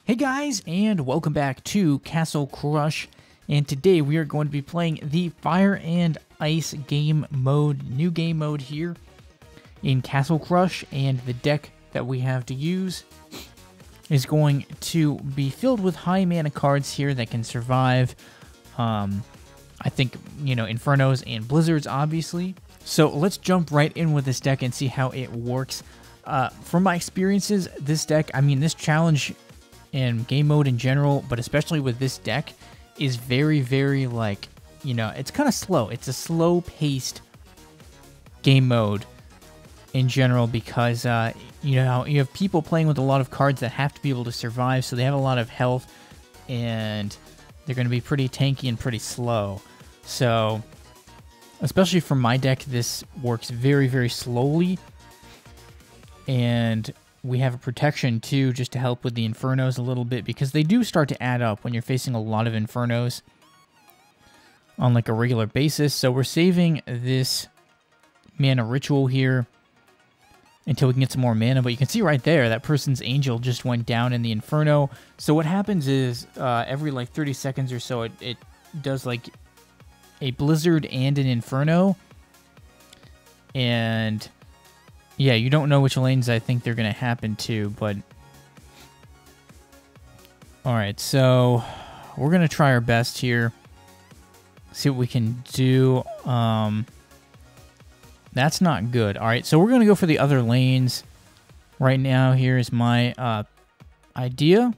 Hey guys, and welcome back to Castle Crush, and today we are going to be playing the Fire and Ice game mode, new game mode here in Castle Crush, and the deck that we have to use is going to be filled with high mana cards here that can survive, I think, Infernos and Blizzards, obviously. So let's jump right in with this deck and see how it works. From my experiences, this deck, this challenge and game mode in general, but especially with this deck, is very, very, it's kind of slow. It's a slow-paced game mode in general because, you have people playing with a lot of cards that have to be able to survive, so they have a lot of health, and they're going to be pretty tanky and pretty slow. So, especially for my deck, this works very, very slowly, and we have a protection, too, just to help with the Infernos a little bit, because they do start to add up when you're facing a lot of Infernos on, a regular basis. So we're saving this mana ritual here until we can get some more mana. But you can see right there, that person's Angel just went down in the Inferno. So what happens is, every, 30 seconds or so, it does, a Blizzard and an Inferno. And yeah, you don't know which lanes I think they're going to happen to, but alright, so we're going to try our best here. See what we can do. That's not good. Alright, so we're going to go for the other lanes. Right now, here is my idea.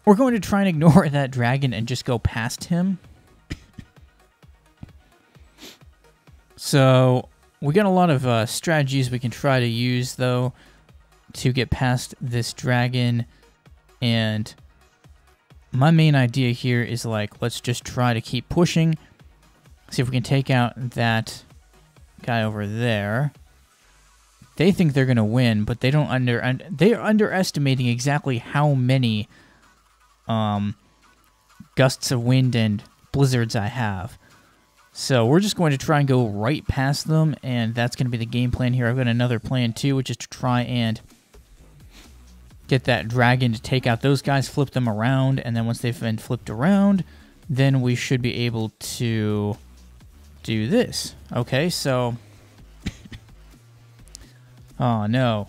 We're going to try and ignore that dragon and just go past him. So we got a lot of strategies we can try to use, though, to get past this dragon. And my main idea here is, let's just try to keep pushing. See if we can take out that guy over there. They think they're going to win, but they don't they're underestimating exactly how many gusts of wind and blizzards I have. So we're just going to try and go right past them, and that's going to be the game plan here. I've got another plan too, which is to try and get that dragon to take out those guys, flip them around, and then once they've been flipped around, then we should be able to do this. Okay, so oh no.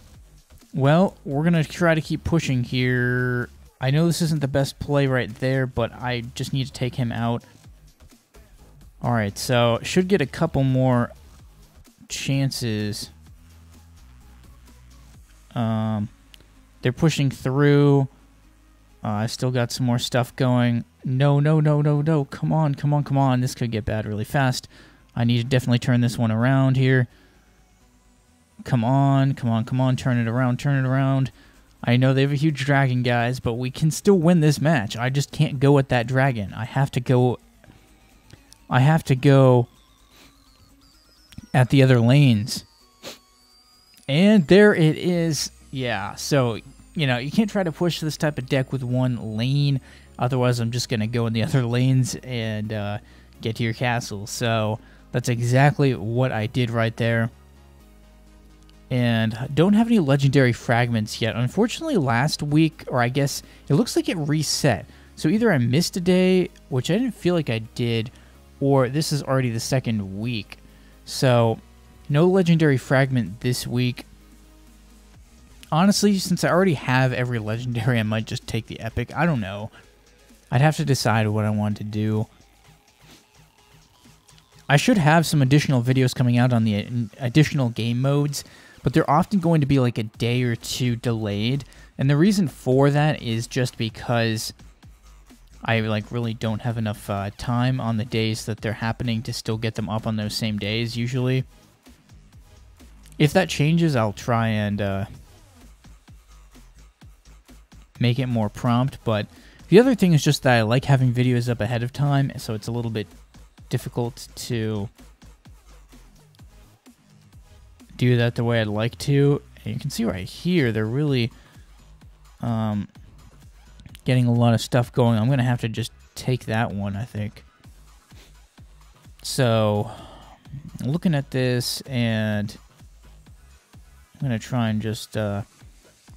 Well, we're going to try to keep pushing here. I know this isn't the best play right there, but I just need to take him out. Alright, so should get a couple more chances. They're pushing through. I still got some more stuff going. No. Come on. This could get bad really fast. I need to definitely turn this one around here. Come on. Turn it around. I know they have a huge dragon, guys, but we can still win this match. I just can't go at that dragon. I have to go at the other lanes. And there it is. Yeah, so, you can't try to push this type of deck with one lane. Otherwise, I'm just going to go in the other lanes and get to your castle. So that's exactly what I did right there. And don't have any legendary fragments yet. Unfortunately, last week, or I guess it looks like it reset. So either I missed a day, which I didn't feel like I did, or this is already the second week. So, no legendary fragment this week. Honestly, since I already have every legendary, I might just take the epic. I don't know. I'd have to decide what I want to do. I should have some additional videos coming out on the additional game modes, but they're often going to be a day or two delayed. And the reason for that is just because I really don't have enough time on the days that they're happening to still get them up on those same days usually. If that changes, I'll try and make it more prompt. But the other thing is just that I like having videos up ahead of time, so it's a little bit difficult to do that the way I'd like to. And you can see right here, they're really getting a lot of stuff going. I'm going to have to just take that one, I think. So, looking at this, and I'm going to try and just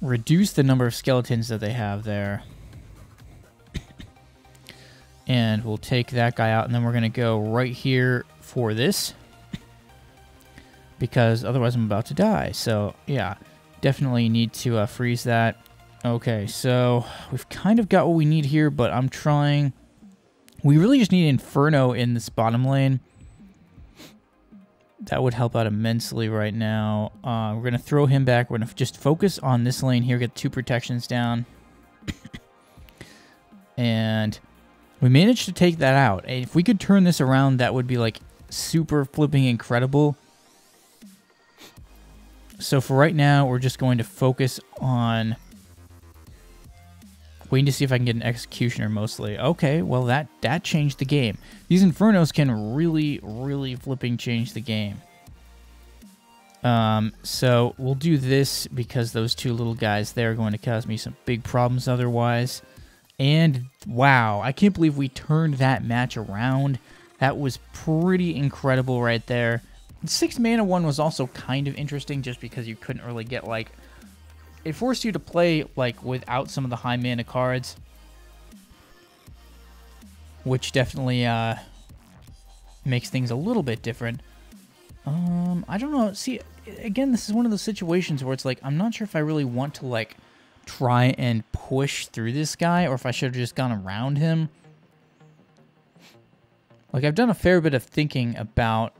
reduce the number of skeletons that they have there. And we'll take that guy out, and then we're going to go right here for this. Because otherwise I'm about to die. So, yeah, definitely need to freeze that. Okay, so we've kind of got what we need here, but I'm trying... We really just need Inferno in this bottom lane. That would help out immensely right now. We're going to throw him back. We're going to just focus on this lane here, get 2 protections down. And we managed to take that out. And if we could turn this around, that would be like super flipping incredible. So for right now, we're just going to focus on waiting to see if I can get an Executioner mostly. Okay, well that changed the game. These Infernos can really, really flipping change the game. So we'll do this because those 2 little guys there are going to cause me some big problems otherwise. And wow, I can't believe we turned that match around. That was pretty incredible right there. The 6 mana one was also kind of interesting just because you couldn't really get, like... It forced you to play, like, without some of the high mana cards. Which definitely, makes things a little bit different. I don't know. See, again, this is one of those situations where it's like, I'm not sure if I really want to, like, try and push through this guy, or if I should have just gone around him. Like, I've done a fair bit of thinking about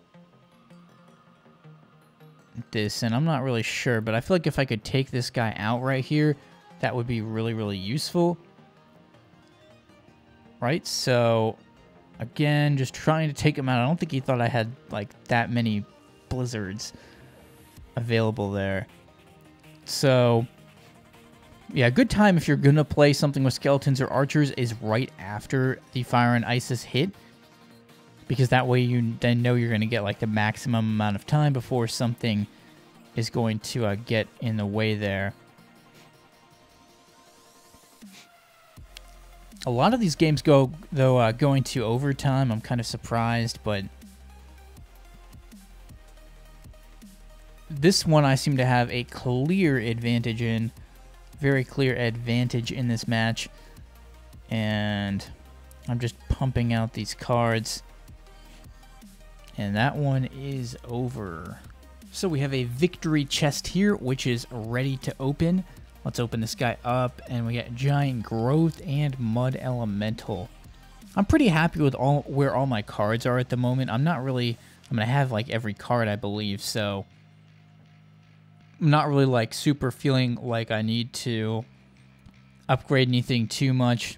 this, and I'm not really sure, but I feel like if I could take this guy out right here, that would be really, really useful. Right, so again, just trying to take him out. I don't think he thought I had like that many blizzards available there. So yeah, good time if you're gonna play something with skeletons or archers is right after the fire and ice is hit. Because that way you then know you're going to get like the maximum amount of time before something is going to get in the way there. A lot of these games go, though, going to overtime. I'm kind of surprised, but this one I seem to have a clear advantage in. Very clear advantage in this match. And I'm just pumping out these cards. And that one is over. So we have a victory chest here, which is ready to open. Let's open this guy up, and we got Giant Growth and Mud Elemental. I'm pretty happy with where all my cards are at the moment. I'm not really... I'm going to have, like, every card, I believe, so... I'm not really, like, super feeling like I need to upgrade anything too much.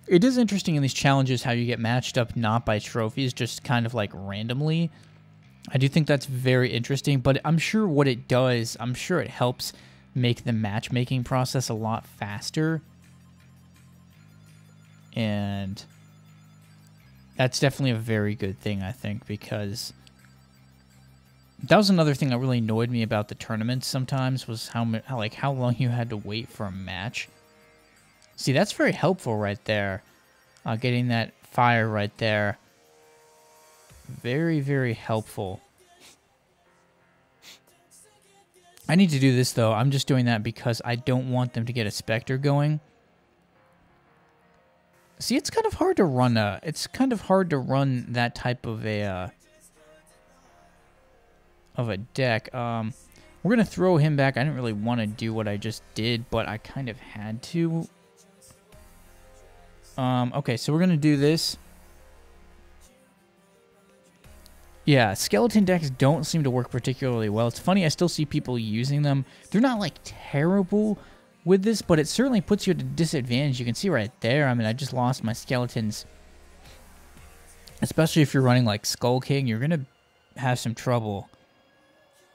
It is interesting in these challenges how you get matched up not by trophies, just kind of like randomly. I do think that's very interesting, but I'm sure what it does, I'm sure it helps make the matchmaking process a lot faster. And that's definitely a very good thing, I think, because that was another thing that really annoyed me about the tournaments sometimes, was how long you had to wait for a match. See, that's very helpful right there. Getting that fire right there. Very, very helpful. I need to do this, though. I'm just doing that because I don't want them to get a Spectre going. See, it's kind of hard to run that type of a deck. We're going to throw him back. I didn't really want to do what I just did, but I kind of had to. Okay, so we're going to do this. Yeah, skeleton decks don't seem to work particularly well. It's funny, I still see people using them. They're not, like, terrible with this, but it certainly puts you at a disadvantage. You can see right there, I mean, I just lost my skeletons. Especially if you're running, like, Skull King, you're going to have some trouble,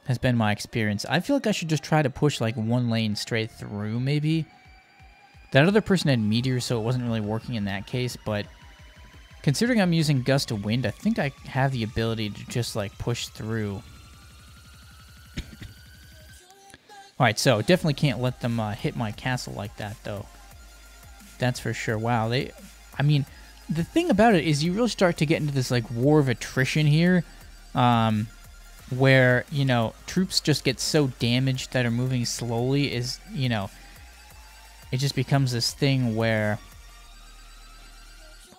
has been my experience. I feel like I should just try to push, like, one lane straight through, maybe. That other person had Meteor, so it wasn't really working in that case, but considering I'm using Gust of Wind, I think I have the ability to just, like, push through. Alright, so definitely can't let them hit my castle like that, though. That's for sure. Wow, I mean, the thing about it is you really start to get into this, like, war of attrition here. where, you know, troops just get so damaged that are moving slowly is, you know, it just becomes this thing where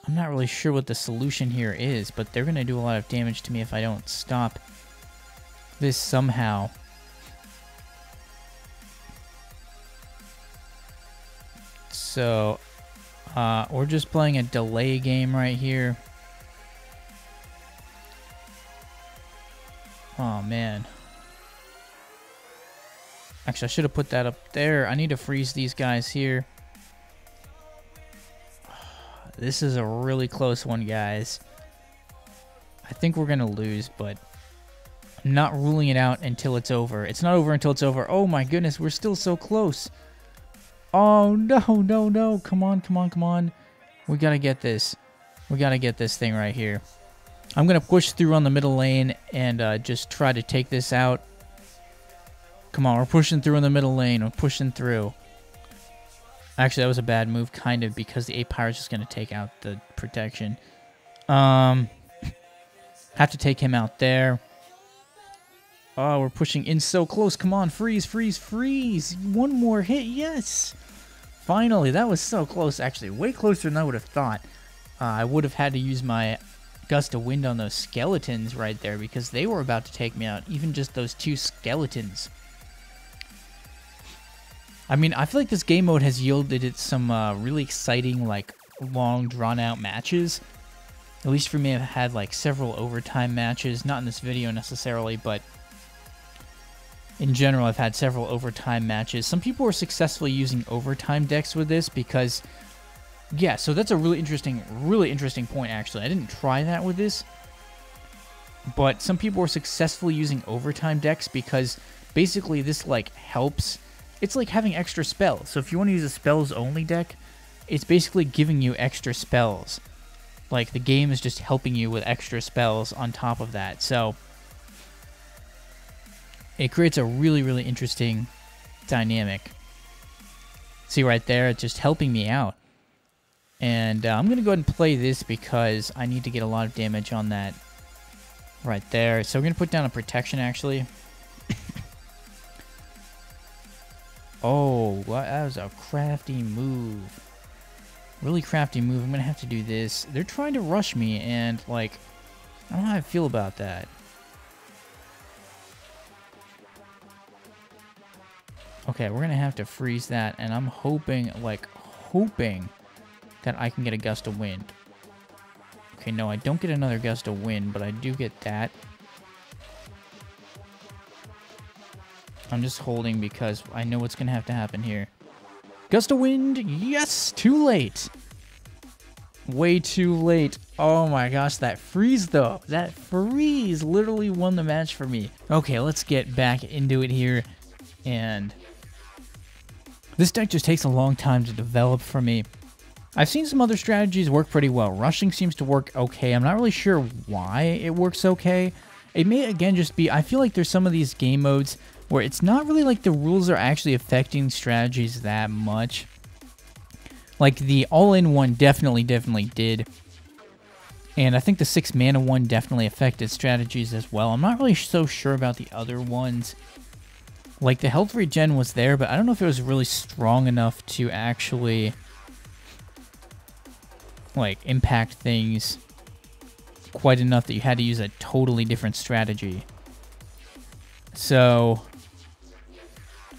I'm not really sure what the solution here is, but they're going to do a lot of damage to me if I don't stop this somehow. So, we're just playing a delay game right here. Oh, man. Actually, I should have put that up there. I need to freeze these guys here. This is a really close one, guys. I think we're going to lose, but I'm not ruling it out until it's over. It's not over until it's over. Oh, my goodness. We're still so close. Oh, no, no, no. Come on, come on, come on. We got to get this. We got to get this thing right here. I'm going to push through on the middle lane and just try to take this out. Come on, we're pushing through in the middle lane. We're pushing through. Actually, that was a bad move, kind of, because the 8 is just going to take out the protection. Have to take him out there. Oh, we're pushing in so close. Come on, freeze, freeze, freeze. One more hit, yes. Finally, that was so close, actually. Way closer than I would have thought. I would have had to use my gust of wind on those skeletons right there because they were about to take me out. Even just those 2 skeletons. I mean, I feel like this game mode has yielded it some really exciting, like, long, drawn-out matches. At least for me, I've had, like, several overtime matches. Not in this video, necessarily, but in general, I've had several overtime matches. Some people are successfully using overtime decks with this because, yeah, so that's a really interesting point, actually. I didn't try that with this, but some people are successfully using overtime decks because basically this, like, helps. It's like having extra spells. So if you want to use a spells-only deck, it's basically giving you extra spells. Like, the game is just helping you with extra spells on top of that. So it creates a really, really interesting dynamic. See right there, it's just helping me out. And I'm going to go ahead and play this because I need to get a lot of damage on that right there. So we're going to put down a protection, actually. Oh, that was a crafty move. Really crafty move. I'm going to have to do this. They're trying to rush me, and, like, I don't know how I feel about that. Okay, we're going to have to freeze that, and I'm hoping, like, that I can get a gust of wind. Okay, no, I don't get another gust of wind, but I do get that. I'm just holding because I know what's going to have to happen here. Gust of wind. Yes! Too late. Way too late. Oh my gosh, that freeze, though. That freeze literally won the match for me. Okay, let's get back into it here. And this deck just takes a long time to develop for me. I've seen some other strategies work pretty well. Rushing seems to work okay. I'm not really sure why it works okay. It may, again, just be... I feel like there's some of these game modes where it's not really like the rules are actually affecting strategies that much. Like the all-in one definitely did. And I think the 6 mana one definitely affected strategies as well. I'm not really so sure about the other ones. Like the health regen was there, but I don't know if it was really strong enough to actually, like, impact things quite enough that you had to use a totally different strategy. So,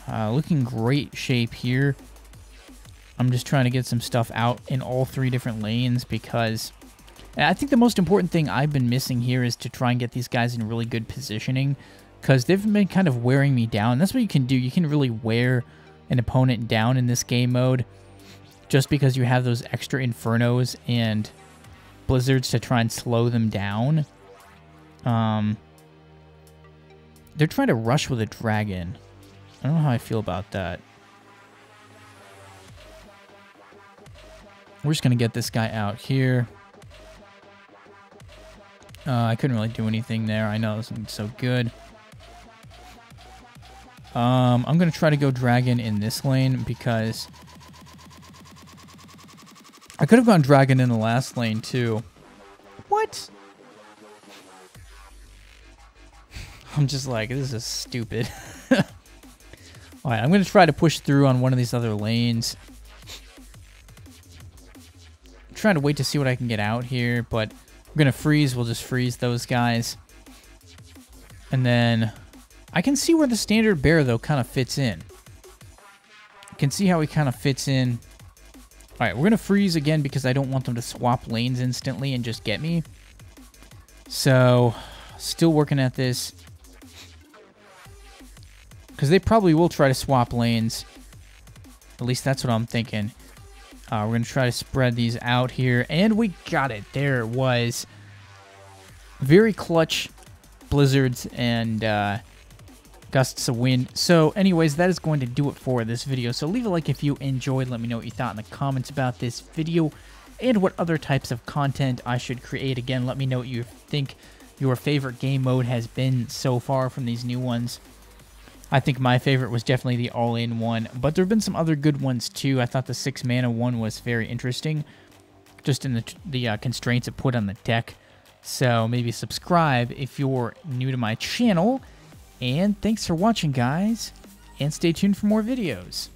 looking great shape here. I'm just trying to get some stuff out in all 3 different lanes because I think the most important thing I've been missing here is to try and get these guys in really good positioning because they've been kind of wearing me down. That's what you can do. You can really wear an opponent down in this game mode just because you have those extra infernos and blizzards to try and slow them down. They're trying to rush with a dragon. I don't know how I feel about that. We're just going to get this guy out here. I couldn't really do anything there. I know this isn't so good. I'm going to try to go dragon in this lane because I could have gone dragon in the last lane too. What? I'm just like, this is stupid. All right, I'm going to try to push through on one of these other lanes. I'm trying to wait to see what I can get out here, but we're going to freeze. We'll just freeze those guys. And then I can see where the standard bear, though, kind of fits in. You can see how he kind of fits in. All right, we're going to freeze again because I don't want them to swap lanes instantly and just get me. So, still working at this. Because they probably will try to swap lanes. At least that's what I'm thinking. We're going to try to spread these out here. And we got it. There it was. Very clutch blizzards and gusts of wind. So anyways, that is going to do it for this video. So leave a like if you enjoyed. Let me know what you thought in the comments about this video and what other types of content I should create. Again, let me know what you think your favorite game mode has been so far from these new ones. I think my favorite was definitely the all-in one, but there have been some other good ones too. I thought the 6-mana one was very interesting, just in the constraints it put on the deck. So maybe subscribe if you're new to my channel. And thanks for watching, guys, and stay tuned for more videos.